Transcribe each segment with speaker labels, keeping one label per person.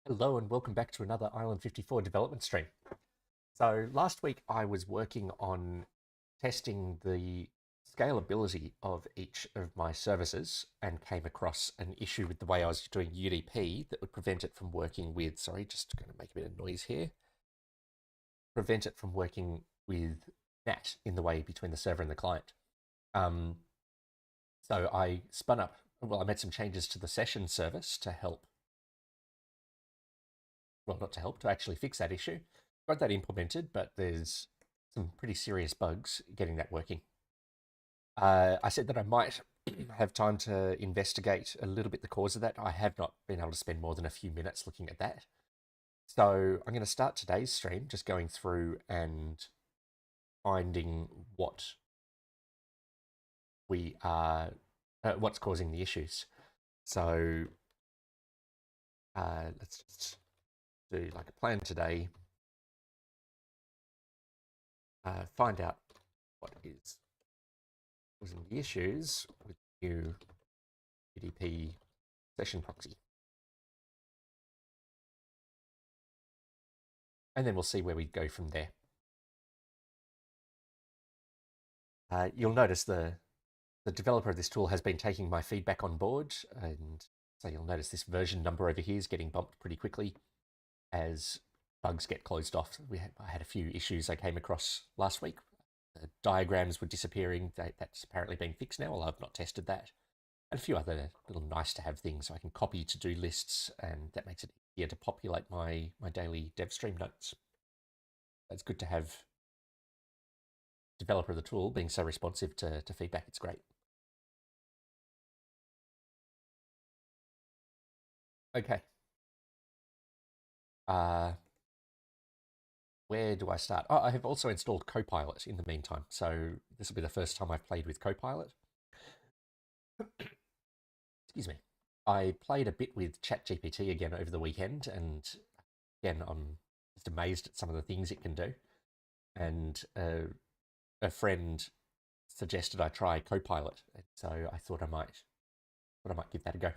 Speaker 1: Hello and welcome back to another Island 54 development stream. So last week I was working on testing the scalability of each of my services and came across an issue with the way I was doing UDP that would prevent it from working with, sorry, just going to make a bit of noise here, prevent it from working with NAT in the way between the server and the client. Um, so I spun up, well, I made some changes to the session service to help, well, not to help, to actually fix that issue. Got that implemented, but there's some pretty serious bugs getting that working. I said that I might have time to investigate a little bit the cause of that. I have not been able to spend more than a few minutes looking at that. So I'm going to start today's stream just going through and finding what we are, what's causing the issues. So let's just do like a plan today. Find out what is causing the issues with new UDP session proxy. And then we'll see where we go from there. You'll notice the developer of this tool has been taking my feedback on board, and so you'll notice this version number over here is getting bumped pretty quickly as bugs get closed off. I had a few issues I came across last week. The diagrams were disappearing. That's apparently been fixed now, although I've not tested that. And a few other little nice to have things. So I can copy to-do lists, and that makes it easier to populate my daily dev stream notes. It's good to have developer of the tool being so responsive to feedback. It's great. Okay. Where do I start? Oh, I have also installed Copilot in the meantime. So this will be the first time I've played with Copilot. Excuse me. I played a bit with ChatGPT again over the weekend, and again, I'm just amazed at some of the things it can do. And a friend suggested I try Copilot, and so I thought I might give that a go.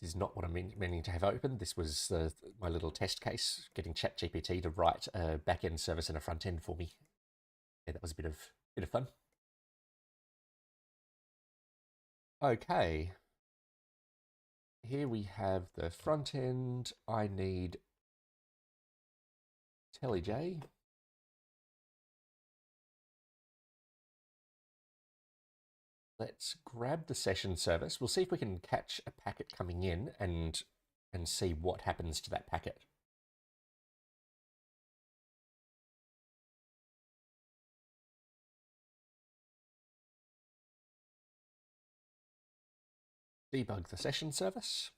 Speaker 1: This is not what I'm meaning to have open. This was my little test case, getting ChatGPT to write a back-end service and a front end for me. Yeah, that was a bit of fun. Okay. Here we have the front end. I need IntelliJ. Let's grab the session service. We'll see if we can catch a packet coming in and see what happens to that packet. Debug the session service.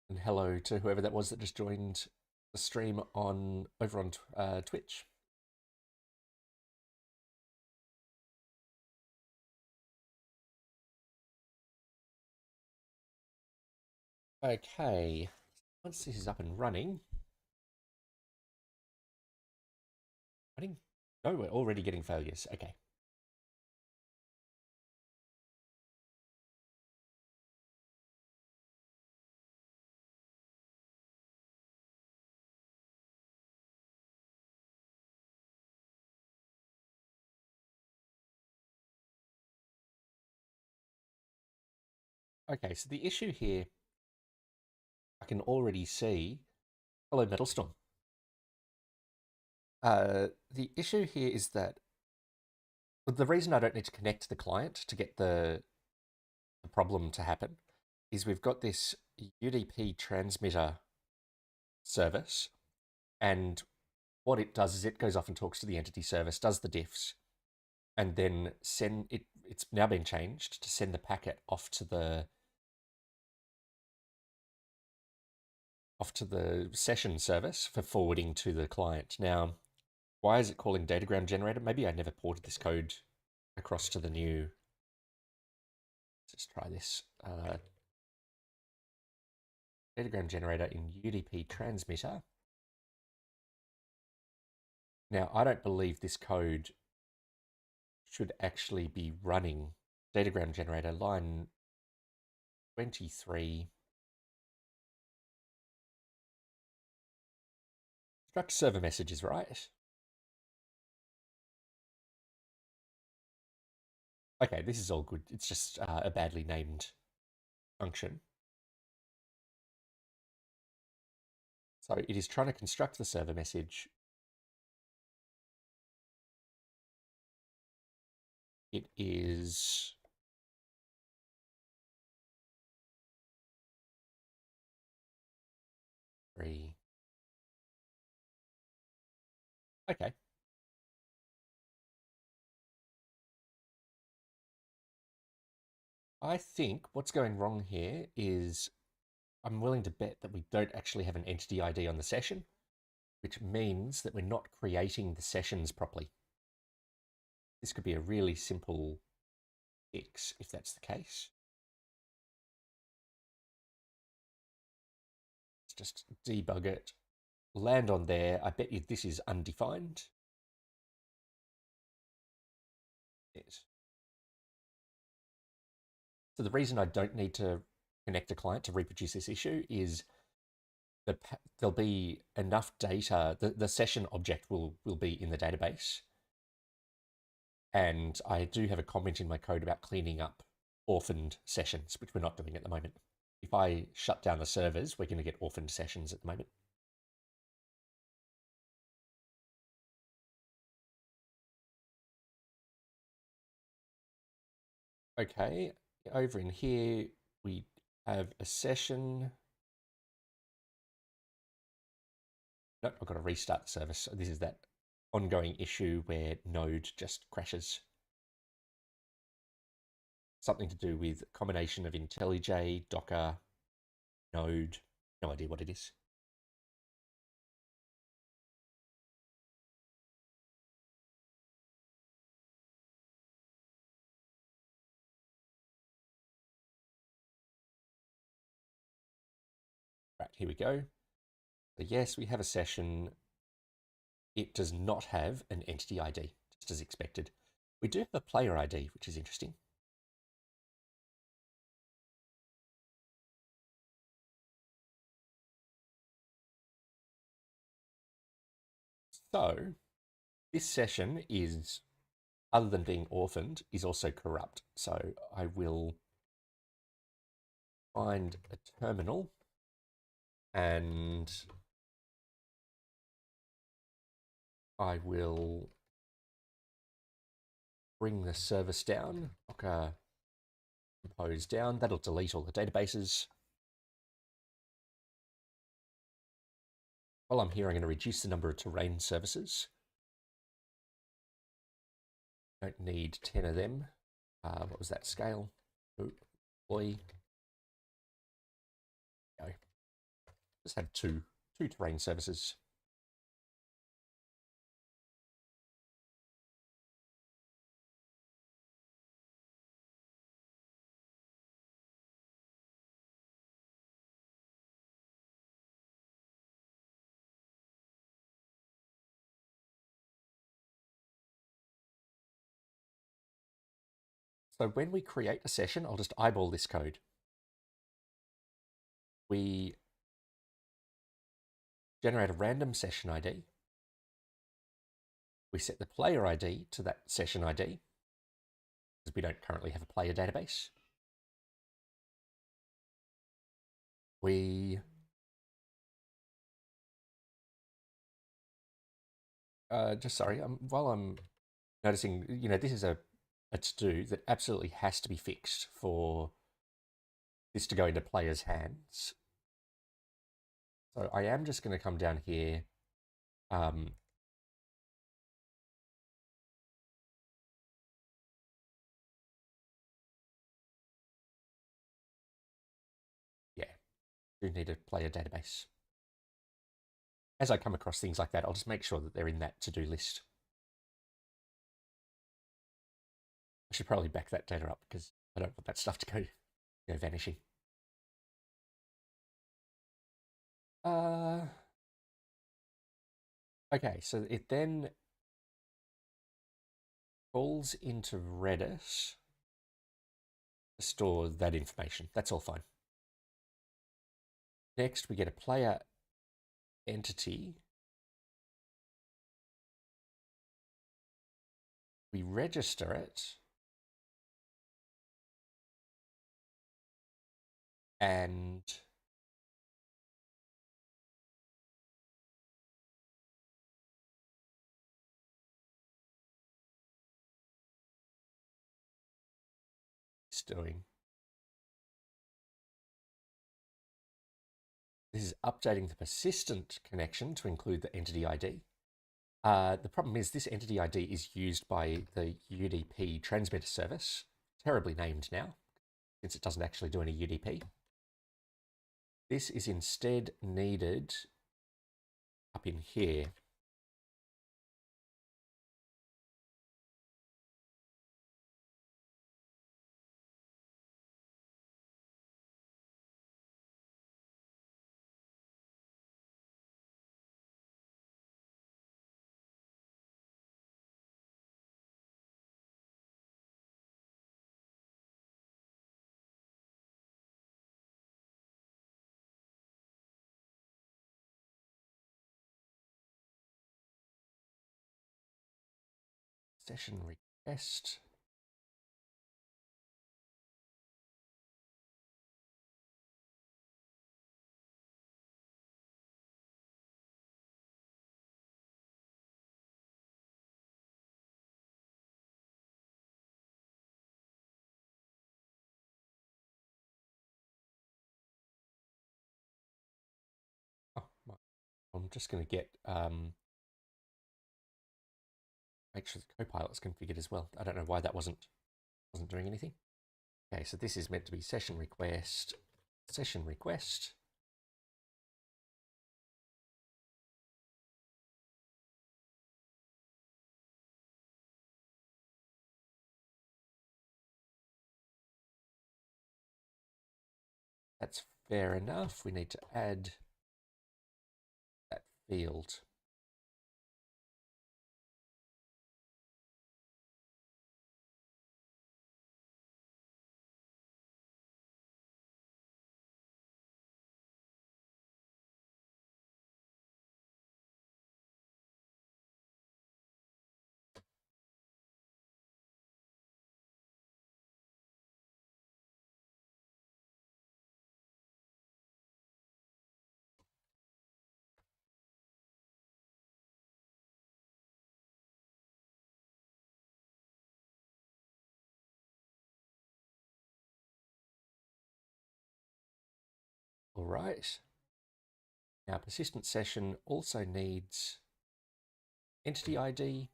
Speaker 1: And hello to whoever that was that just joined the stream over on Twitch. Okay, once this is up and running, no, we're already getting failures. Okay. Okay, so the issue here, I can already see. Hello, Metalstorm. The issue here is that the reason I don't need to connect to the client to get the problem to happen is we've got this UDP transmitter service, and what it does is it goes off and talks to the entity service, does the diffs, and then it's now been changed to send the packet off to the session service for forwarding to the client. Now, why is it calling datagram generator? Maybe I never ported this code across to the new. Let's try this. Datagram generator in UDP transmitter. Now, I don't believe this code should actually be running datagram generator line 23. Struct server messages, right? Okay, this is all good. It's just a badly named function. So it is trying to construct the server message. It is three. Okay. I think what's going wrong here is I'm willing to bet that we don't actually have an entity ID on the session, which means that we're not creating the sessions properly. This could be a really simple fix if that's the case. Let's just debug it, land on there. I bet you this is undefined. Yes. So the reason I don't need to connect a client to reproduce this issue is that there'll be enough data, the session object will be in the database. And I do have a comment in my code about cleaning up orphaned sessions, which we're not doing at the moment. If I shut down the servers, we're going to get orphaned sessions at the moment. Okay, over in here, we have a session. Nope, I've got to restart the service. So this is that ongoing issue where Node just crashes. Something to do with a combination of IntelliJ, Docker, Node, no idea what it is. Right, here we go. So yes, we have a session. It does not have an entity ID, just as expected. We do have a player ID, which is interesting. So this session is, other than being orphaned, is also corrupt. So I will find a terminal and I will bring the service down, Docker compose down. That'll delete all the databases. While I'm here, I'm going to reduce the number of terrain services. Don't need 10 of them. What was that scale? Employee. Go. Just have two terrain services. So when we create a session, I'll just eyeball this code. We generate a random session ID. We set the player ID to that session ID because we don't currently have a player database. We while I'm noticing, this is a to-do that absolutely has to be fixed for this to go into players' hands. So I am just going to come down here. Yeah, do need a player database. As I come across things like that, I'll just make sure that they're in that to-do list. I should probably back that data up because I don't want that stuff to go vanishing. Okay, so it then calls into Redis to store that information. That's all fine. Next, we get a player entity. We register it. And it's doing. This is updating the persistent connection to include the entity ID. The problem is this entity ID is used by the UDP transmitter service, terribly named now, since it doesn't actually do any UDP. This is instead needed up in here. Session request. Oh, I'm just going to get make sure the Copilot's configured as well. I don't know why that wasn't doing anything. Okay, so this is meant to be session request, session request. That's fair enough. We need to add that field. All right. Now, persistent session also needs entity ID.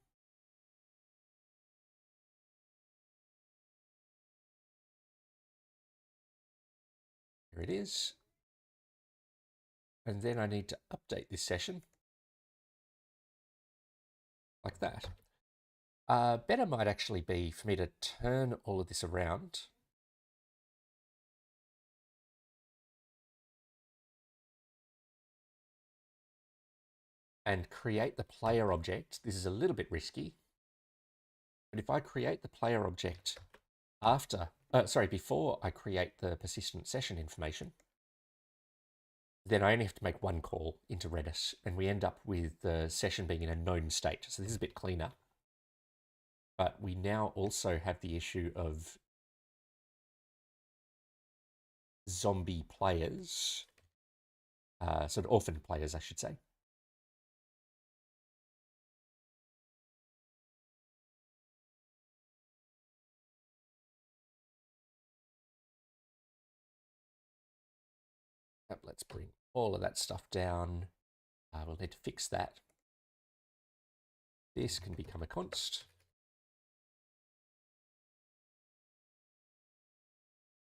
Speaker 1: Here it is. And then I need to update this session like that. Better might actually be for me to turn all of this around. And create the player object. This is a little bit risky. But if I create the player object before I create the persistent session information, then I only have to make one call into Redis, and we end up with the session being in a known state. So this is a bit cleaner. But we now also have the issue of zombie players, sort of orphan players, I should say. Let's bring all of that stuff down. We'll need to fix that. This can become a const.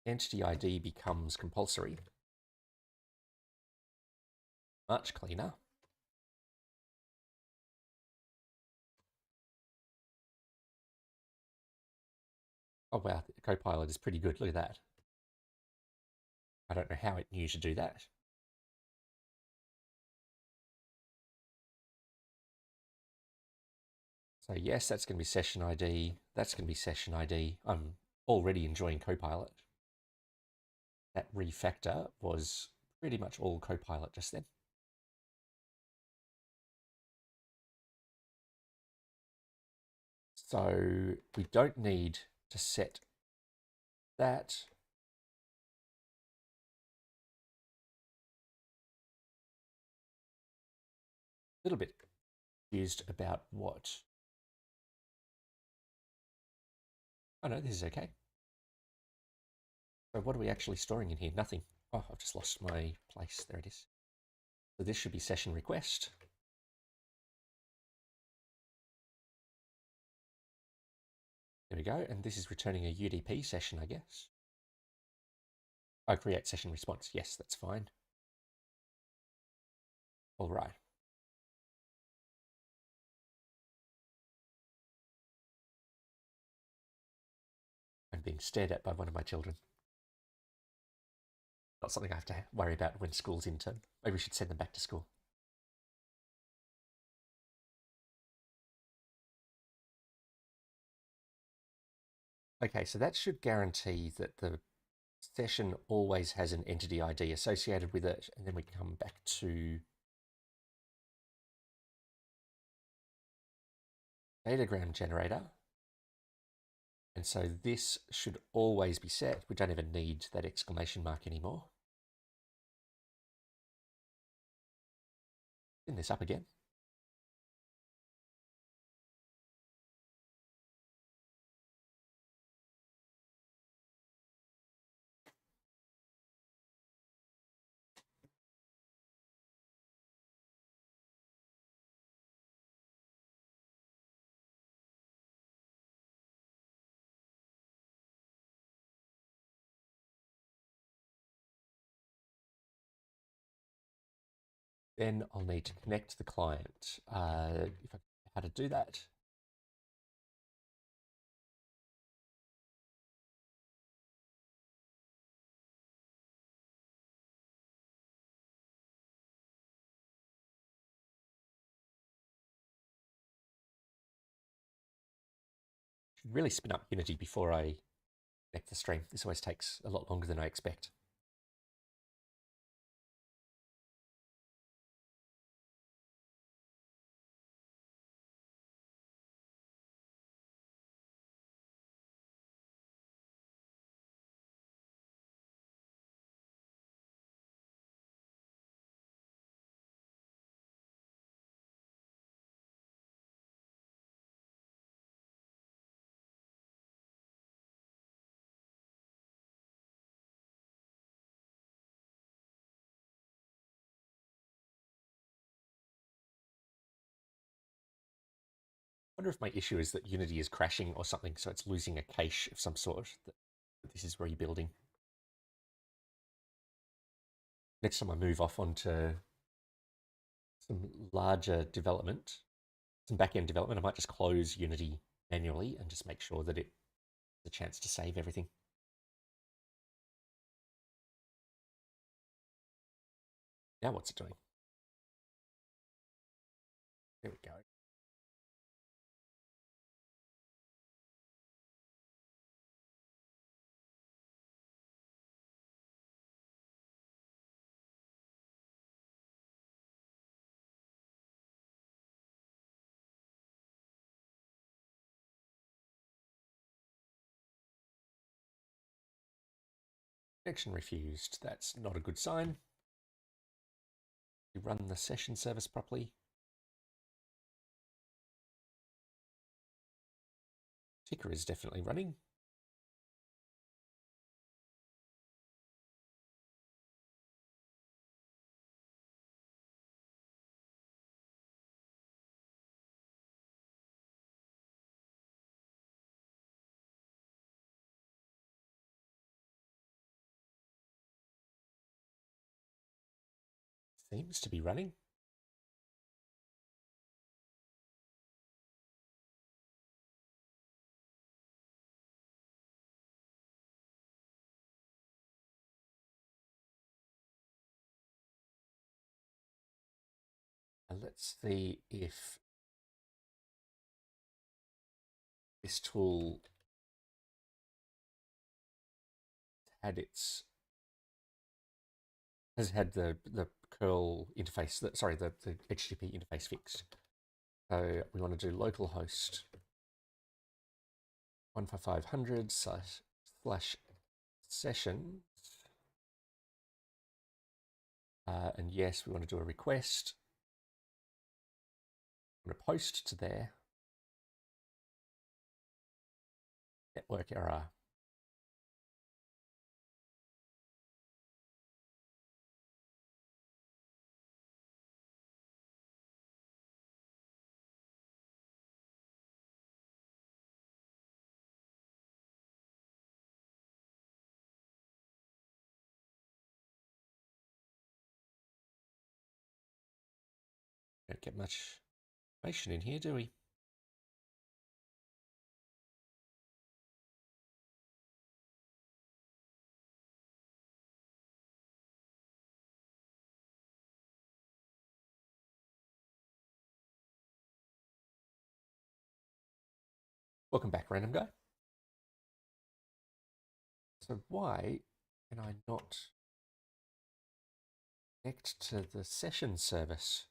Speaker 1: Entity ID becomes compulsory. Much cleaner. Oh wow, the Copilot is pretty good. Look at that. I don't know how it knew to do that. So yes, that's going to be session ID. That's going to be session ID. I'm already enjoying Copilot. That refactor was pretty much all Copilot just then. So we don't need to set that. A little bit confused about what. Oh no, this is okay. So what are we actually storing in here? Nothing. Oh, I've just lost my place. There it is. So this should be session request. There we go. And this is returning a UDP session, I guess. Oh, create session response. Yes, that's fine. All right. I'm being stared at by one of my children. Not something I have to worry about when school's in term. Maybe we should send them back to school. Okay, so that should guarantee that the session always has an entity ID associated with it, and then we come back to datagram generator. And so this should always be set. We don't even need that exclamation mark anymore. Spin this up again. Then I'll need to connect the client. How to do that? Should really spin up Unity before I connect the stream. This always takes a lot longer than I expect. I wonder if my issue is that Unity is crashing or something, so it's losing a cache of some sort that this is rebuilding. Next time I move off onto some larger development, some back-end development, I might just close Unity manually and just make sure that it has a chance to save everything. Now what's it doing? There we go. Connection refused. That's not a good sign. We run the session service properly. Ticker is definitely running. Seems to be running. And let's see if this tool had its has had the curl interface, the HTTP interface fixed. So we want to do localhost 15500/sessions. And yes, we want to do a request. I'm going to post to there. Network error. Don't get much information in here, do we? Welcome back, random guy. So why can I not connect to the session service?